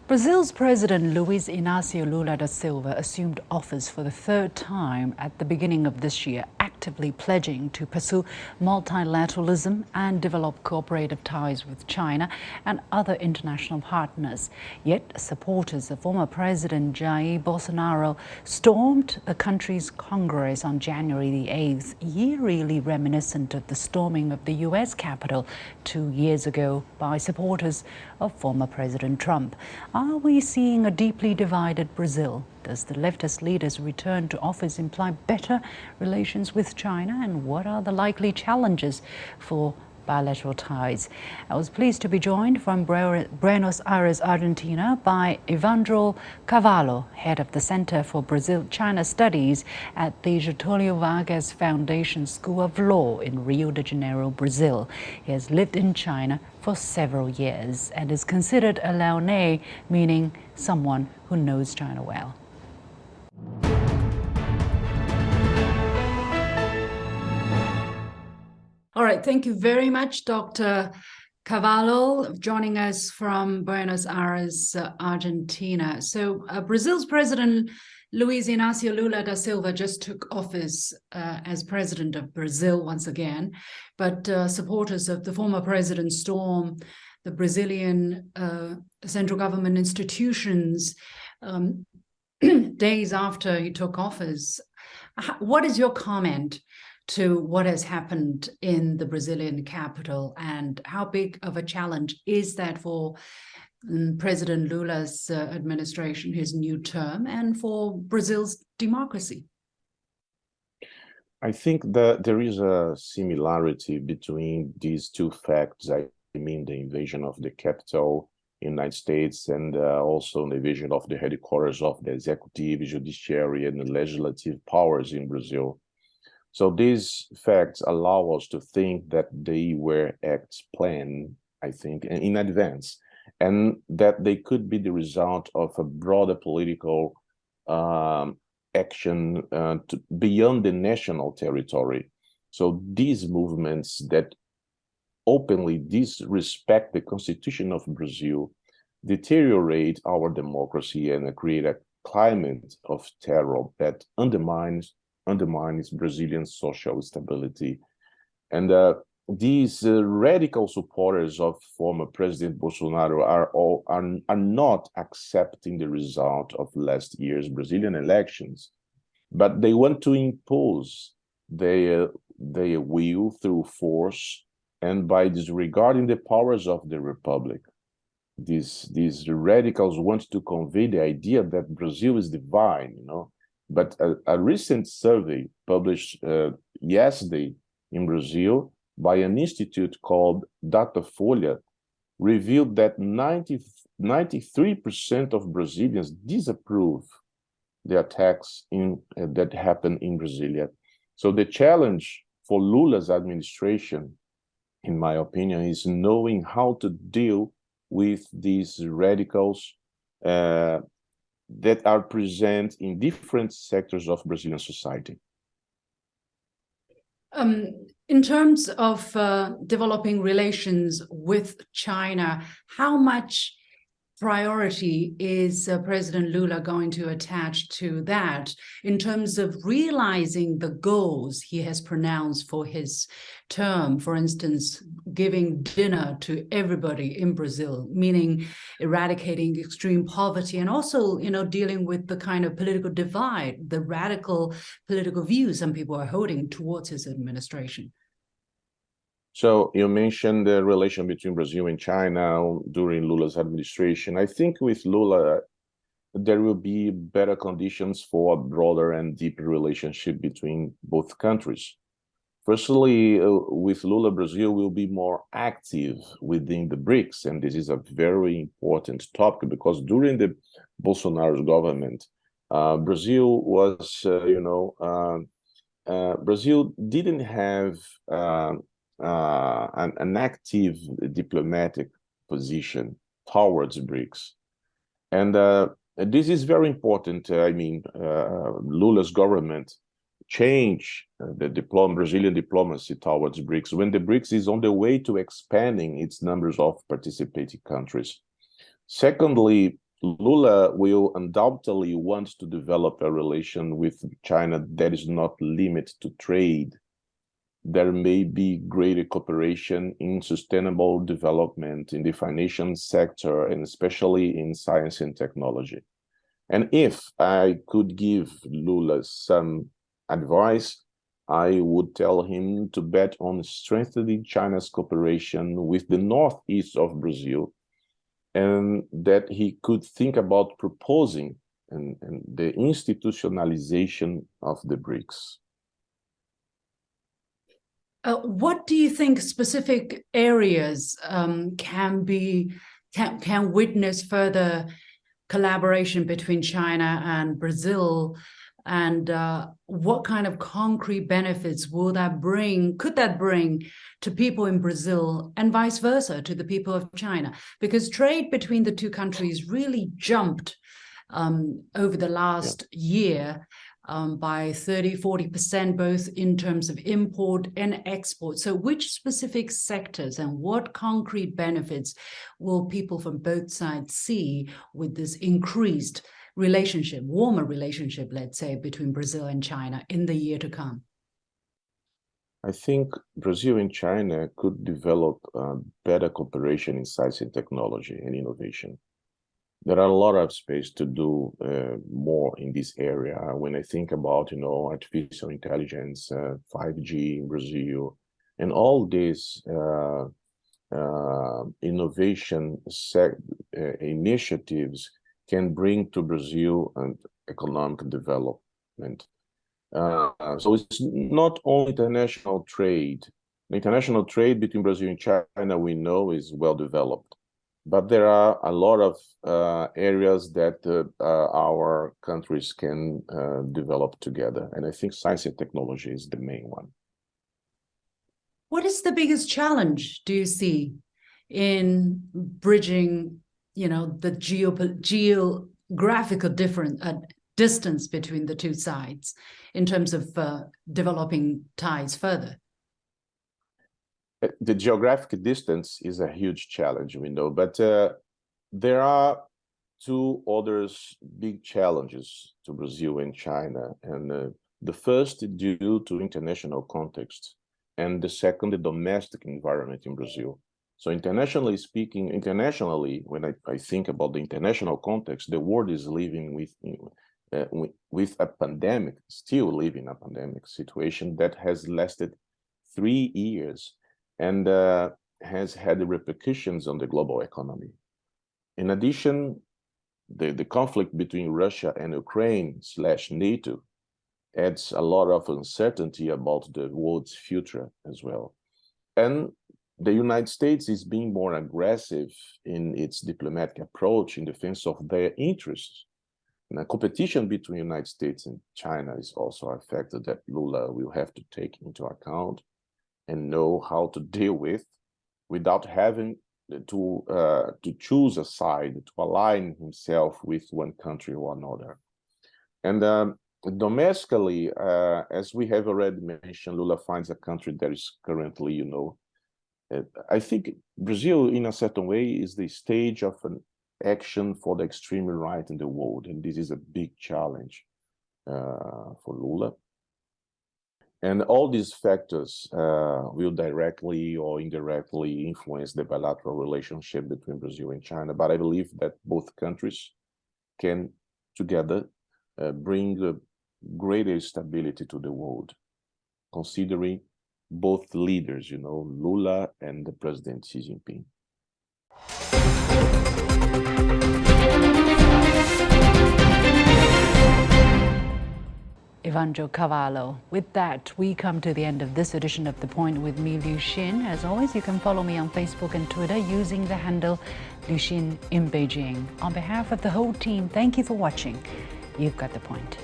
Brazil's President Luiz Inácio Lula da Silva assumed office for the third time at the beginning of this year, actively pledging to pursue multilateralism and develop cooperative ties with China and other international partners. Yet, supporters of former President Jair Bolsonaro stormed the country's Congress on January the 8th, eerily reminiscent of the storming of the U.S. Capitol 2 years ago by supporters of former President Trump. Are we seeing a deeply divided Brazil? Does the leftist leader's return to office imply better relations with China? And what are the likely challenges for bilateral ties? I was pleased to be joined from Buenos Aires, Argentina, by Evandro Carvalho, head of the Center for Brazil-China Studies at the Getúlio Vargas Foundation School of Law in Rio de Janeiro, Brazil. He has lived in China for several years and is considered a Leonais, meaning someone who knows China well. All right, thank you very much, Dr. Carvalho, joining us from Buenos Aires, Argentina. So Brazil's President Luiz Inácio Lula da Silva just took office as president of Brazil once again, but supporters of the former president stormed the Brazilian central government institutions days after he took office. What is your comment to what has happened in the Brazilian capital, and how big of a challenge is that for President Lula's administration, his new term, and for Brazil's democracy? I think that there is a similarity between these two facts. I mean, the invasion of the capital in the United States and also the invasion of the headquarters of the executive, judiciary, and the legislative powers in Brazil. So these facts allow us to think that they were acts planned, I think, in advance, and that they could be the result of a broader political action beyond the national territory. So these movements that openly disrespect the Constitution of Brazil deteriorate our democracy and create a climate of terror that undermines Brazilian social stability. And these radical supporters of former President Bolsonaro are not accepting the result of last year's Brazilian elections, but they want to impose their will through force and by disregarding the powers of the republic. These radicals want to convey the idea that Brazil is divine, But a recent survey published yesterday in Brazil by an institute called Datafolha revealed that 93% of Brazilians disapprove the attacks that happened in Brasilia. So the challenge for Lula's administration, in my opinion, is knowing how to deal with these radicals that are present in different sectors of Brazilian society. In terms of developing relations with China, how much priority is President Lula going to attach to that in terms of realizing the goals he has pronounced for his term? For instance, giving dinner to everybody in Brazil, meaning eradicating extreme poverty, and also, dealing with the kind of political divide, the radical political views some people are holding towards his administration. So you mentioned the relation between Brazil and China during Lula's administration. I think with Lula, there will be better conditions for a broader and deeper relationship between both countries. Firstly, with Lula, Brazil will be more active within the BRICS, and this is a very important topic because during the Bolsonaro's government, Brazil was, Brazil didn't have an active diplomatic position towards BRICS. And this is very important. Lula's government changed the Brazilian diplomacy towards BRICS when the BRICS is on the way to expanding its numbers of participating countries. Secondly, Lula will undoubtedly want to develop a relation with China that is not limited to trade. There may be greater cooperation in sustainable development in the financial sector, and especially in science and technology. And if I could give Lula some advice, I would tell him to bet on strengthening China's cooperation with the northeast of Brazil, and that he could think about proposing and the institutionalization of the BRICS. What do you think specific areas can witness further collaboration between China and Brazil, and what kind of concrete benefits could that bring to people in Brazil and vice versa to the people of China? Because trade between the two countries really jumped over the last year by 30–40%, both in terms of import and export. So which specific sectors and what concrete benefits will people from both sides see with this increased relationship, warmer relationship, let's say, between Brazil and China in the year to come? I think Brazil and China could develop better cooperation in science and technology and innovation. There are a lot of space to do more in this area. When I think about, artificial intelligence, 5G in Brazil, and all these innovation initiatives can bring to Brazil an economic development. So it's not only international trade. The international trade between Brazil and China, we know, is well developed. But there are a lot of areas that our countries can develop together. And I think science and technology is the main one. What is the biggest challenge, do you see, in bridging, the geographical distance between the two sides in terms of developing ties further? The geographic distance is a huge challenge, we know, but there are two other big challenges to Brazil and China. And the first due to international context, and the second, the domestic environment in Brazil. So internationally speaking, when I think about the international context, the world is living with a pandemic, still living a pandemic situation that has lasted 3 years. And has had repercussions on the global economy. In addition, the conflict between Russia and Ukraine/NATO adds a lot of uncertainty about the world's future as well. And the United States is being more aggressive in its diplomatic approach in defense of their interests. And the competition between the United States and China is also a factor that Lula will have to take into account and know how to deal with without having to choose a side, to align himself with one country or another. And domestically, as we have already mentioned, Lula finds a country that is currently, I think Brazil, in a certain way, is the stage of an action for the extreme right in the world. And this is a big challenge for Lula. And all these factors will directly or indirectly influence the bilateral relationship between Brazil and China. But I believe that both countries can together bring greater stability to the world, considering both leaders, Lula and the President Xi Jinping. Evanjo Cavallo. With that, we come to the end of this edition of The Point with me, Liu Xin. As always, you can follow me on Facebook and Twitter using the handle Liu Xin in Beijing. On behalf of the whole team, thank you for watching. You've got The Point.